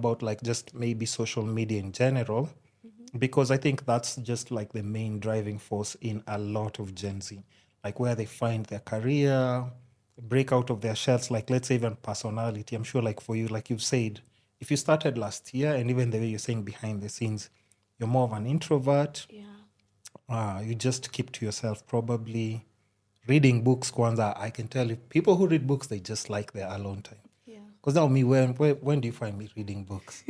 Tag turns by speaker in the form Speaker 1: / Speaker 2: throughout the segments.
Speaker 1: about like just maybe social media in general, because I think that's just like the main driving force in a lot of Gen Z, like where they find their career, break out of their shells, like let's say even personality. I'm sure like for you, like you've said, if you started last year and even the way you're saying behind the scenes, you're more of an introvert. You just keep to yourself, probably reading books. Kwanza, I can tell you, people who read books, they just like their alone time. Because now me, when do you find me reading books?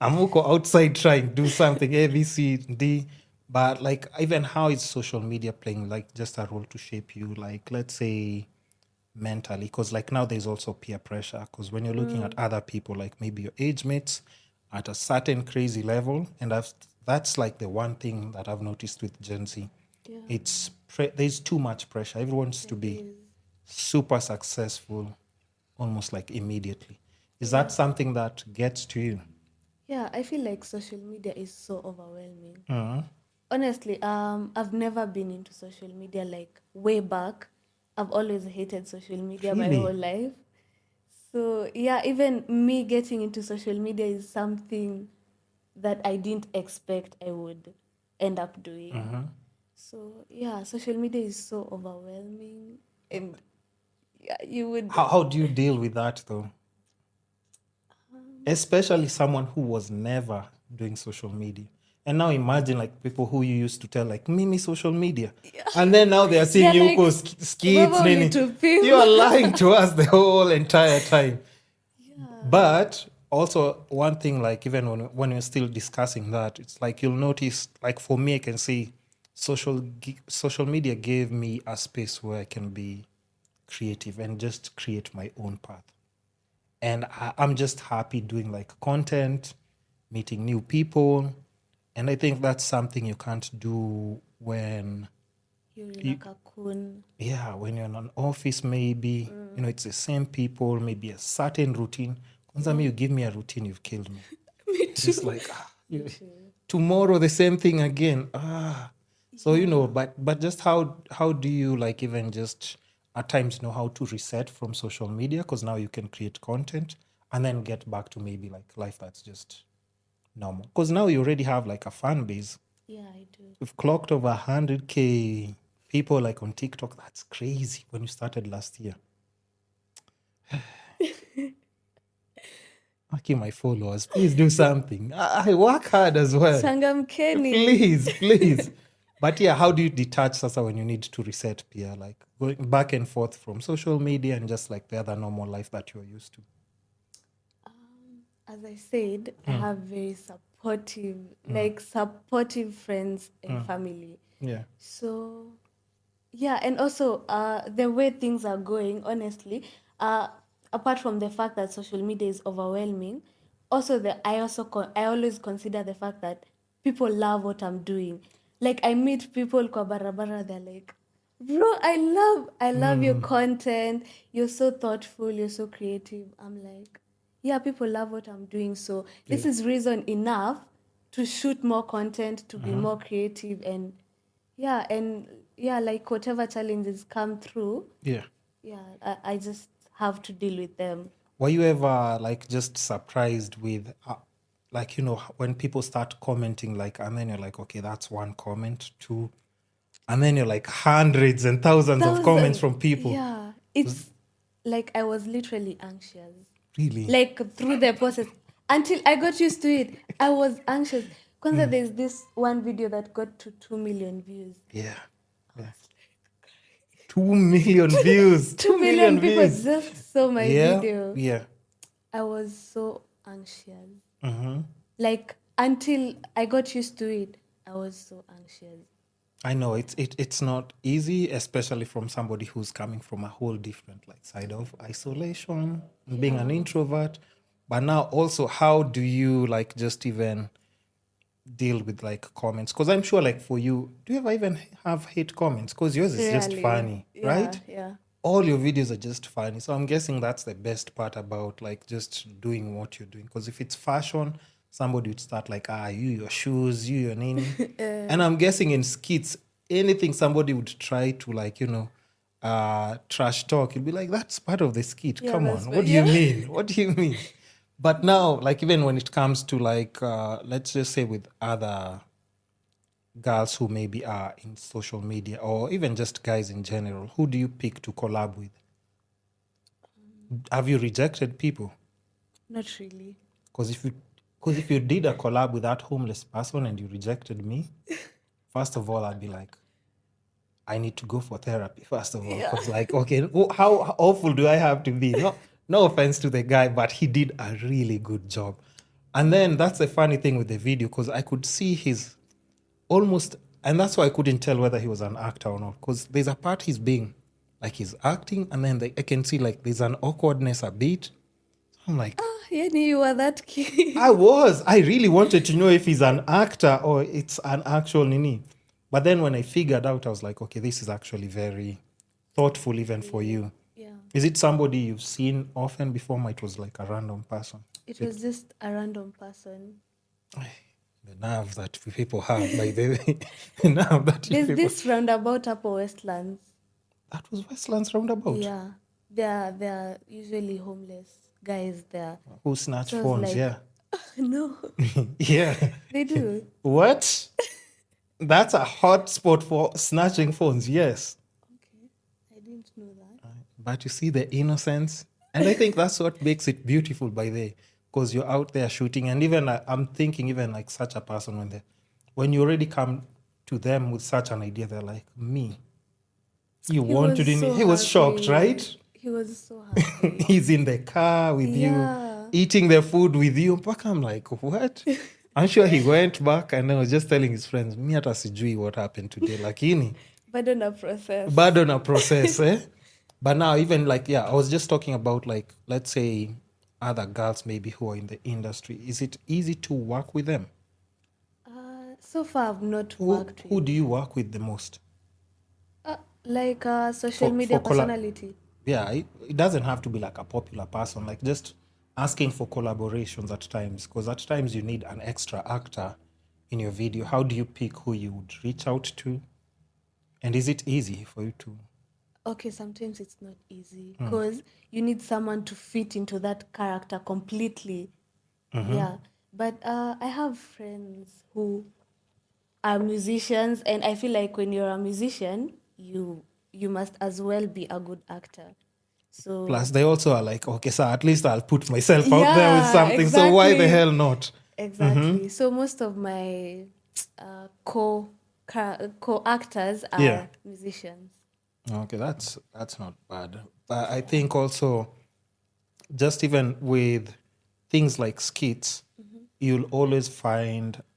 Speaker 1: I'm also outside trying to do something, A, B, C, D. But like even how is social media playing like just a role to shape you? Like let's say mentally, because like now there's also peer pressure. Because when you're looking at other people, like maybe your age mates at a certain crazy level, and that's like the one thing that I've noticed with Gen Z. It's there's too much pressure. Everyone wants to be super successful almost like immediately. Is that something that gets to you?
Speaker 2: Yeah, I feel like social media is so overwhelming. Honestly, I've never been into social media like way back. I've always hated social media my whole
Speaker 1: Really?
Speaker 2: life. So yeah, even me getting into social media is something that I didn't expect I would end up doing. So yeah, social media is so overwhelming, and yeah, you would.
Speaker 1: How do you deal with that though? Especially someone who was never doing social media. And now imagine like people who you used to tell like Mimi social media. And then now they are seeing
Speaker 2: They're
Speaker 1: you
Speaker 2: like,
Speaker 1: go skits,
Speaker 2: "Wewe
Speaker 1: nini. You
Speaker 2: ulitupima."
Speaker 1: are lying to us the whole entire time. But also one thing, like even when we're still discussing that, it's like you'll notice, like for me, I can say social media gave me a space where I can be creative and just create my own path. And I'm just happy doing like content, meeting new people. And I think that's something you can't do when
Speaker 2: You're in a
Speaker 1: you,
Speaker 2: cocoon.
Speaker 1: yeah, when you're in an office, maybe, it's the same people, maybe a certain routine. Kwanza me, you give me a routine, you've killed me.
Speaker 2: Me
Speaker 1: Just
Speaker 2: too.
Speaker 1: like, tomorrow, the same thing again. So, but just how do you like even just at times know how to reset from social media? Because now you can create content and then get back to maybe like life that's just normal. Because now you already have like a fan base.
Speaker 2: Yeah, I do.
Speaker 1: We've clocked over 100K people like on TikTok. That's crazy when you started last year. Lucky my followers, please do something. I work hard as well.
Speaker 2: Changamkeni.
Speaker 1: Please. But yeah, how do you detach sasa when you need to reset peer? Like going back and forth from social media and just like the other normal life that you're used to.
Speaker 2: As I said, I have very supportive friends and family.
Speaker 1: Yeah.
Speaker 2: So yeah, and also the way things are going, honestly, apart from the fact that social media is overwhelming, also I always consider the fact that people love what I'm doing. Like I meet people kwa barabara, they're like, bro, I love your content. You're so thoughtful, you're so creative. I'm like, yeah, people love what I'm doing. So this is reason enough to shoot more content, to be more creative, and like whatever challenges come through,
Speaker 1: Yeah.
Speaker 2: I just have to deal with them.
Speaker 1: Were you ever like just surprised with like when people start commenting like and then you're like, okay, that's one comment, two, and then you're like hundreds and thousands of comments
Speaker 2: Thousand,
Speaker 1: from people.
Speaker 2: yeah. It's like I was literally anxious.
Speaker 1: Really?
Speaker 2: Like through the process. Until I got used to it, I was anxious. Because there's this one video that got to 2 million views.
Speaker 1: Yeah. Yeah. 2 million views.
Speaker 2: 2
Speaker 1: 2
Speaker 2: million
Speaker 1: million
Speaker 2: people
Speaker 1: views.
Speaker 2: just saw my
Speaker 1: Yeah.
Speaker 2: video.
Speaker 1: Yeah.
Speaker 2: I was so anxious. Like until I got used to it, I was so anxious.
Speaker 1: I know it's not easy, especially from somebody who's coming from a whole different like side of isolation, being an introvert. But now also, how do you like just even deal with like comments? Because I'm sure like for you, do you ever even have hate comments? Because yours is just
Speaker 2: Really?
Speaker 1: funny,
Speaker 2: Yeah,
Speaker 1: right?
Speaker 2: yeah.
Speaker 1: All your videos are just funny. So I'm guessing that's the best part about like just doing what you're doing. Because if it's fashion, somebody would start like, you, your shoes, you, your nini. And I'm guessing in skits, anything somebody would try to like, trash talk, you'll be like, that's part of the skit.
Speaker 2: Yeah,
Speaker 1: Come
Speaker 2: that's
Speaker 1: on.
Speaker 2: what,
Speaker 1: What do you
Speaker 2: yeah.
Speaker 1: mean? What do you mean? But now, like even when it comes to like, let's just say with other girls who maybe are in social media or even just guys in general, who do you pick to collab with? Have you rejected people?
Speaker 2: Not really.
Speaker 1: Because if you did a collab with that homeless person and you rejected me, first of all, I'd be like, I need to go for therapy, first of all. Because like, okay, how awful do I have to be? No offense to the guy, but he did a really good job. And then that's the funny thing with the video, because I could see his almost, and that's why I couldn't tell whether he was an actor or not. Because there's a part he's being, like he's acting, and then I can see like there's an awkwardness a bit. I'm like,
Speaker 2: Yani, you were that kid.
Speaker 1: I really wanted to know if he's an actor or it's an actual nini. But then when I figured out, I was like, okay, this is actually very thoughtful even for you.
Speaker 2: Yeah.
Speaker 1: Is it somebody you've seen often before? It was like a random person.
Speaker 2: It was just a random person.
Speaker 1: The nerve that people have, by the way. The nerve that
Speaker 2: There's
Speaker 1: people...
Speaker 2: this roundabout up Westlands.
Speaker 1: That was Westlands roundabout?
Speaker 2: Yeah. They're usually homeless guys there.
Speaker 1: Who snatch
Speaker 2: So I was
Speaker 1: phones,
Speaker 2: like,
Speaker 1: yeah.
Speaker 2: No,
Speaker 1: Yeah.
Speaker 2: they do.
Speaker 1: What? That's a hot spot for snatching phones, yes.
Speaker 2: Okay. I didn't know that.
Speaker 1: But you see the innocence. And I think that's what makes it beautiful by the because you're out there shooting. And even I'm thinking even like such a person when you already come to them with such an idea, they're like, me. You want to do it. He was shocked, right?
Speaker 2: He was so happy.
Speaker 1: He's in the car with you, eating the food with you. But I'm like, what? I'm sure he went back and I was just telling his friends, me hata sijui what happened today. Lakini.
Speaker 2: Bado na process.
Speaker 1: Eh? But now even like, I was just talking about like, let's say other girls maybe who are in the industry. Is it easy to work with them?
Speaker 2: So far I've not worked with.
Speaker 1: Who do you work with the most?
Speaker 2: Like a social media personality.
Speaker 1: Yeah, it doesn't have to be like a popular person, like just asking for collaborations at times, because at times you need an extra actor in your video. How do you pick who you would reach out to? And is it easy for you to?
Speaker 2: Okay, sometimes it's not easy because you need someone to fit into that character completely. Yeah, but I have friends who are musicians, and I feel like when you're a musician, you must as well be a good actor. So
Speaker 1: plus they also are like, okay, so at least I'll put myself out there with something. Exactly. So why the hell not?
Speaker 2: Exactly. So most of my co-actors are musicians.
Speaker 1: Okay, that's not bad. I think also just even with things like skits, you'll always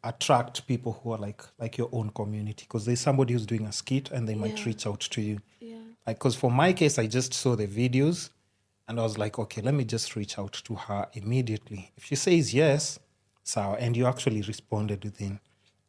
Speaker 1: attract people who are like your own community, because there's somebody who's doing a skit and they might reach out to you.
Speaker 2: Yeah.
Speaker 1: Like, because for my case, I just saw the videos and I was like, okay, let me just reach out to her immediately. If she says yes, so, and you actually responded within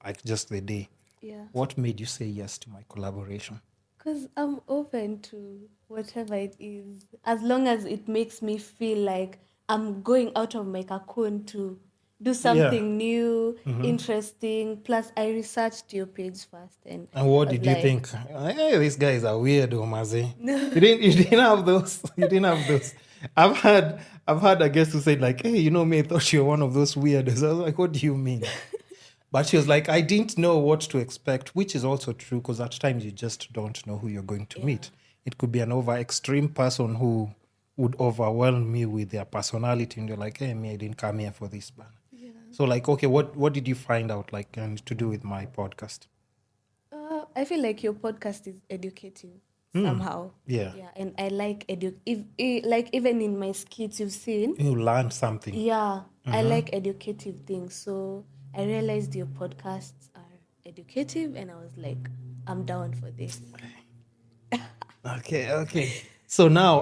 Speaker 1: like just the day.
Speaker 2: Yeah.
Speaker 1: What made you say yes to my collaboration?
Speaker 2: Because I'm open to whatever it is, as long as it makes me feel like I'm going out of my cocoon to do something new, interesting. Plus, I researched your page first, and
Speaker 1: what did you think? Hey, these guys are weird, Omaze. No. You didn't have those. You didn't have those. I've had a guest who said like, hey, me, I thought you were one of those weirdos. I was like, what do you mean? But she was like, I didn't know what to expect, which is also true, because at times you just don't know who you're going to meet. It could be an extreme person who would overwhelm you with their personality, and you're like, hey, me, I didn't come here for this, man. Yeah. So like, okay, what did you find out like to do with my podcast?
Speaker 2: I feel like your podcast is educative somehow.
Speaker 1: Yeah.
Speaker 2: Yeah, and I like like even in my skits you've seen.
Speaker 1: You learn something.
Speaker 2: Yeah, I like educative things. So I realized your podcasts are educative, and I was like, I'm down for this.
Speaker 1: Okay. So now